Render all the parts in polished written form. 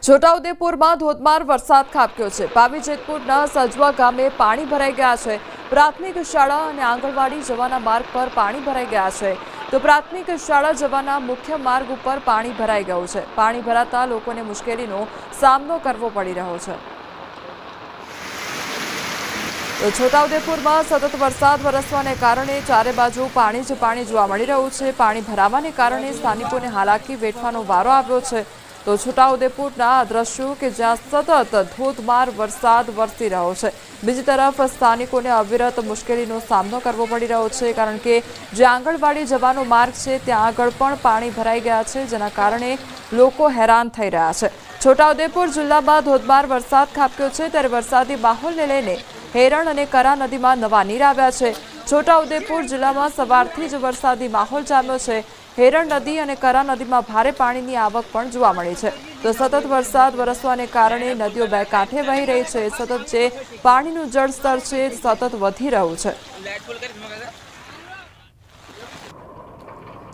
છોટાઉદેપુરમાં ધોધમાર વરસાદ ખાબક્યો છે। પાવી જેતપુરના સજવા ગામે પાણી ભરાઈ ગયા છે। પ્રાથમિક શાળા અને આંગણવાડી જવાના માર્ગ પર પાણી ભરાઈ ગયા છે। તો પ્રાથમિક શાળા જવાના મુખ્ય માર્ગ ઉપર પાણી ભરાઈ ગયું છે। પાણી ભરાતા લોકોને મુશ્કેલીનો સામનો કરવો પડી રહ્યો છે। તો છોટાઉદેપુરમાં સતત વરસાદ વરસવાને કારણે ચારે બાજુ પાણી જ પાણી જોવા મળી રહ્યું છે। પાણી ભરાવાને કારણે સ્થાનિકોને હાલાકી વેઠવાનો વારો આવ્યો છે। તો છોટાઉદેપુરના આ દ્રશ્યો કે જ્યાં સતત ધોધમાર વરસાદ વરસી રહ્યો છે, બીજી તરફ સ્થાનિકોને અવિરત મુશ્કેલીનો સામનો કરવો પડી રહ્યો છે, કારણ કે જે આંગણવાડી જવાનો માર્ગ છે ત્યાં આગળ પણ પાણી ભરાઈ ગયા છે, જેના કારણે લોકો હેરાન થઈ રહ્યા છે। છોટાઉદેપુર જિલ્લામાં ધોધમાર વરસાદ ખાબક્યો છે, ત્યારે વરસાદી માહોલને લઈને હેરણ અને કરા નદીમાં નવા નીર આવ્યા છે। છોટાઉદેપુર જિલ્લામાં સવારથી જ વરસાદી માહોલ જામ્યો છે। હેરણ નદી અને કરા નદીમાં ભારે પાણીની આવક પણ જોવા મળી છે। તો સતત વરસાદ વરસવાને કારણે નદીઓ બે કાંઠે વહી રહી છે। સતત જે પાણીનું જળસ્તર છે સતત વધી રહ્યું છે।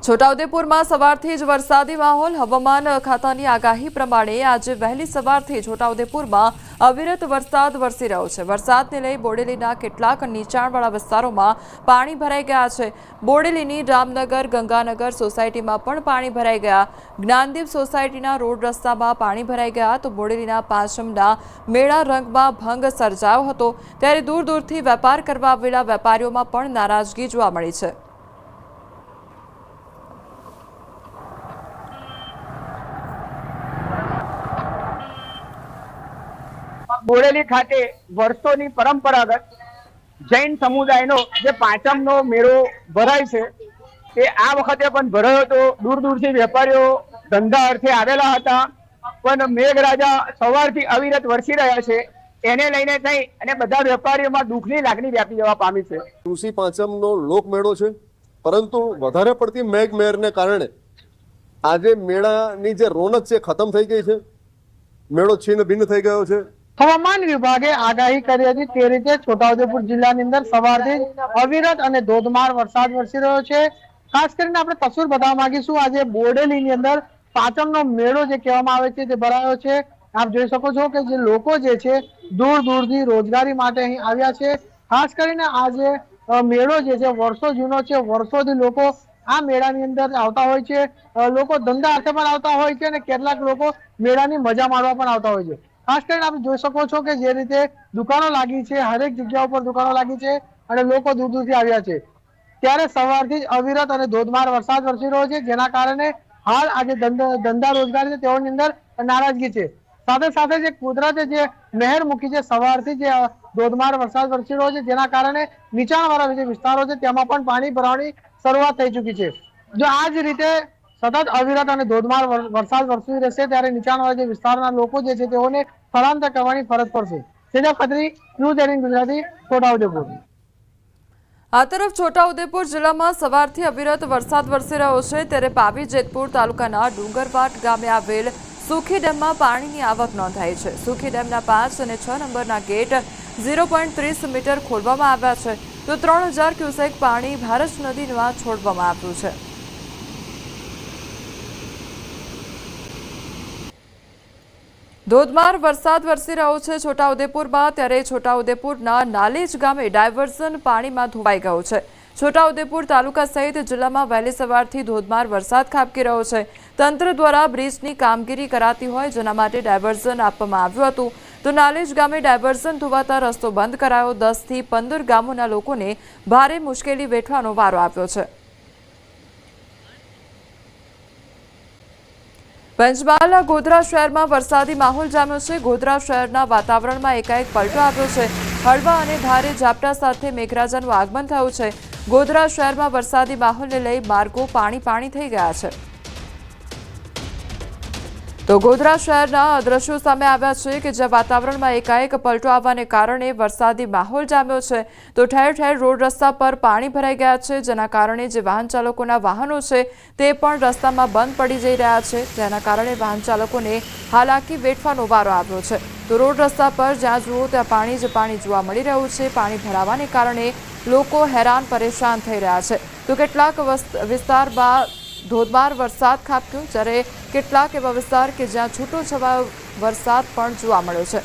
છોટાઉદેપુરમાં સવારથી જ વરસાદી માહોલ। હવામાન ખાતાની આગાહી પ્રમાણે આજે વહેલી સવારથી છોટાઉદેપુરમાં અવિરત વરસાદ વરસી રહ્યો છે। વરસાદને લઈ બોડેલીના કેટલાક નીચાણવાળા વિસ્તારોમાં પાણી ભરાઈ ગયા છે। બોડેલીની રામનગર ગંગાનગર સોસાયટીમાં પણ પાણી ભરાઈ ગયા। જ્ઞાનદીપ સોસાયટીના રોડ રસ્તામાં પાણી ભરાઈ ગયા। તો બોડેલીના પાંચમના મેળા રંગમાં ભંગ સર્જાયો હતો, ત્યારે દૂર દૂરથી વેપાર કરવા આવેલા વેપારીઓમાં પણ નારાજગી જોવા મળી છે। બોડેલી ખાતે વર્ષોની પરંપરાગત જૈન સમુદાયનો જે પાંચમનો મેળો ભરાય છે તે આ વખતે પણ ભરાયો હતો। દૂર દૂરથી વેપારીઓ ધંધા અર્થે આવેલા હતા, પણ મેઘરાજા સવારથી અવિરત વરસી રહ્યા છે, એને લઈને થઈ અને બધા વેપારીઓમાં દુઃખની લાગણી વ્યાપી જવા પામી છે। તુલસી પાંચમનો લોકમેળો છે, પરંતુ વધારે પડતી મેઘમહેરને કારણે આજે મેળાની જે રોનક છે ખતમ થઈ ગઈ છે। મેળો છીન ભિન્ન થઈ ગયો છે। હવામાન વિભાગે આગાહી કરી હતી તે રીતે છોટાઉદેપુર જિલ્લાની અંદર સવારથી અવિરત અને ધોધમાર વરસાદ વરસી રહ્યો છે। ખાસ કરીને આપણે તસવીર બતાવવા માંગીશું। આજે બોડેલીની અંદર પાંચમનો મેળો જે કહેવામાં આવે છે તે ભરાયો છે। આપ જોઈ શકો છો કે જે લોકો જે છે દૂર દૂરથી રોજગારી માટે અહીં આવ્યા છે। ખાસ કરીને આ જે મેળો જે છે વર્ષો જૂનો છે, વર્ષોથી લોકો આ મેળાની અંદર આવતા હોય છે। લોકો ધંધા અર્થે પણ આવતા હોય છે અને કેટલાક લોકો મેળાની મજા માણવા પણ આવતા હોય છે। ખાસ કરીને આપ જોઈ શકો છો કે જે રીતે દુકાનો લાગી છે, હરેક જગ્યા ઉપર દુકાનો લાગી છે અને લોકો દૂર દૂરથી આવ્યા છે, ત્યારે સવારથી જ અવિરત અને ધોધમાર વરસાદ વરસી રહ્યો છે, જેના કારણે હાલ આજે ધંધા રોજગાર છે તેઓની અંદર નારાજગી છે। સાથે સાથે જે કુદરતે જે મહેર મૂકી છે, સવારથી જે ધોધમાર વરસાદ વરસી રહ્યો છે, જેના કારણે નીચાણવાળા જે વિસ્તારો છે તેમાં પણ પાણી ભરાવાની શરૂઆત થઈ ચૂકી છે। જો આ જ રીતે સતત અવિરત અને ધોધમાર વરસાદ વરસી રહેશે ત્યારે નીચાણવાળા જે વિસ્તારના લોકો જે છે તેઓને સ્થળાંતર કરવાની ફરજ પડશે। તેના ખત્રી ન્યૂઝ 18 ગુજરાતી છોટાઉદેપુર। આ તરફ છોટાઉદેપુર જિલ્લામાં સવારથી અવિરત વરસાદ વરસી રહ્યો છે, ત્યારે પાવી જેતપુર તાલુકાના ડુંગરવાટ ગામે આવેલ સુખી ડેમમાં પાણીની આવક નોંધાઈ છે। સુખી ડેમના 5 અને 6 નંબરના ગેટ 0.30 મીટર ખોલવામાં આવ્યા છે। તો 3000 ક્યુસેક પાણી ભારત નદીમાં છોડવામાં આવ્યું છે। ધોધમાર વરસાદ વરસી રહ્યો છે છોટાઉદેપુરમાં, ત્યારે છોટાઉદેપુરના નાલેજ ગામે ડાયવર્ઝન પાણીમાં ધોવાઈ ગયું છે। છોટાઉદેપુર તાલુકા સહિત જિલ્લામાં વહેલી સવારથી ધોધમાર વરસાદ ખાબકી રહ્યો છે। તંત્ર દ્વારા બ્રિજની કામગીરી કરાતી હોય, જેના માટે ડાયવર્ઝન આપવામાં આવ્યું હતું। તો નાલેજ ગામે ડાયવર્ઝન ધોવાતા રસ્તો બંધ કરાયો। 10 થી 15 ગામોના લોકોને ભારે મુશ્કેલી વેઠવાનો વારો આવ્યો છે। પંચમહાલના ગોધરા શહેરમાં વરસાદી માહોલ જામ્યો છે। ગોધરા શહેરના વાતાવરણમાં એકાએક પલટો આવ્યો છે। હળવા અને ભારે ઝાપટા સાથે મેઘરાજાનું આગમન થયું છે। ગોધરા શહેરમાં વરસાદી માહોલને લઈ માર્ગો પાણી થઈ ગયા છે। તો ગોધરા શહેરના દ્રશ્યો સામે આવ્યા છે કે જ્યાં વાતાવરણમાં એકાએક પલટો આવવાને કારણે વરસાદી માહોલ જામ્યો છે। તો ઠેર ઠેર રોડ રસ્તા પર પાણી ભરાઈ ગયા છે, જેના કારણે જે વાહન ચાલકોના વાહનો છે તે પણ રસ્તામાં બંધ પડી જઈ રહ્યા છે, જેના કારણે વાહન ચાલકોને હાલાકી વેઠવાનો વારો આવ્યો છે। તો રોડ રસ્તા પર જ્યાં જુઓ ત્યાં પાણી જ પાણી જોવા મળી રહ્યું છે। પાણી ભરાવાને કારણે લોકો હેરાન પરેશાન થઈ રહ્યા છે। તો કેટલાક વિસ્તારમાં ધોધમાર વરસાદ ખાબક્યો, જ્યારે કેટલાક એવા વિસ્તાર કે જ્યાં છૂટો છવાયો વરસાદ પણ જોવા મળ્યો છે.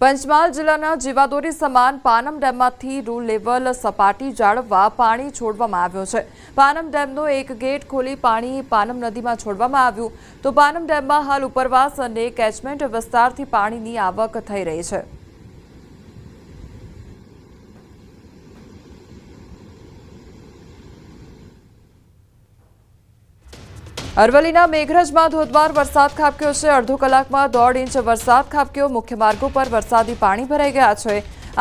પંચમહાલ જિલ્લાના જીવાદોરી સમાન પાનમ ડેમમાંથી રૂ લેવલ સપાટી જાળવવા પાણી છોડવામાં આવ્યો છે. પાનમ ડેમનો એક ગેટ ખોલી પાણી પાનમ નદીમાં છોડવામાં આવ્યું, તો પાનમ ડેમમાં હાલ ઉપરવાસ અને કેચમેન્ટ વિસ્તારથી પાણીની આવક થઈ રહી છે. અરવલ્લીના મેઘરજમાં ધોધમાર વરસાદ ખાબક્યો છે. અડધો કલાકમાં 1.5 ઇંચ વરસાદ ખાબક્યો. મુખ્ય માર્ગો પર વરસાદી પાણી ભરાઈ ગયા છે.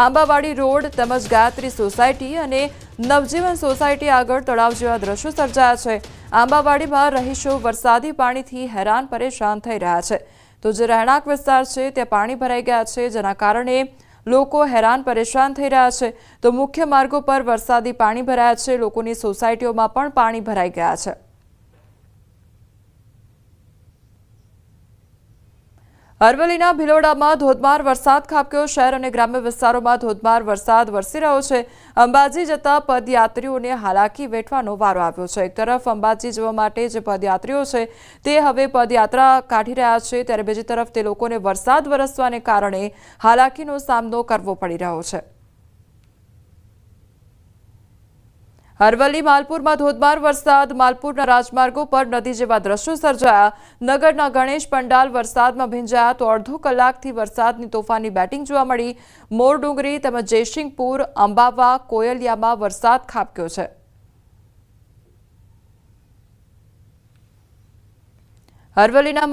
આંબાવાડી રોડ તેમજ ગાયત્રી સોસાયટી અને નવજીવન સોસાયટી આગળ તળાવ જેવા દ્રશ્યો સર્જાયા છે. આંબાવાડીમાં રહીશો વરસાદી પાણીથી હેરાન પરેશાન થઈ રહ્યા છે, તો જે રહેણાંક વિસ્તાર છે ત્યાં પાણી ભરાઈ ગયા છે, જેના કારણે લોકો હેરાન પરેશાન થઈ રહ્યા છે. તો મુખ્ય માર્ગો પર વરસાદી પાણી ભરાયા છે. લોકોની સોસાયટીઓમાં પણ પાણી ભરાઈ ગયા છે. અરવલ્લીના ભિલોડામાં ધોધમાર વરસાદ ખાબક્યો. શહેર અને ગ્રામ્ય વિસ્તારોમાં ધોધમાર વરસાદ વરસી રહ્યો છે. અંબાજી જતા પદયાત્રીઓને હાલાકી વેઠવાનો વારો આવ્યો છે. એક તરફ અંબાજી જવા માટે જે પદયાત્રીઓ છે તે હવે પદયાત્રા કાઢી રહ્યા છે, ત્યારે બીજી તરફ તે લોકોને વરસાદ વરસવાને કારણે હાલાકીનો સામનો કરવો પડી રહ્યો છે. અરવલ્લી માલપુરમાં ધોધમાર વરસાદ. માલપુરના રાજમાર્ગો પર નદી જેવા દ્રશ્યો સર્જાયા. નગરના ગણેશ પંડાલ વરસાદમાં ભીંજાયા, તો અડધો કલાકથી વરસાદની તોફાની બેટિંગ જોવા મળી. મોરડુંગરી તેમજ જયસિંહપુર, અંબાવા, કોયલિયામાં વરસાદ ખાબક્યો છે. અરવલ્લીના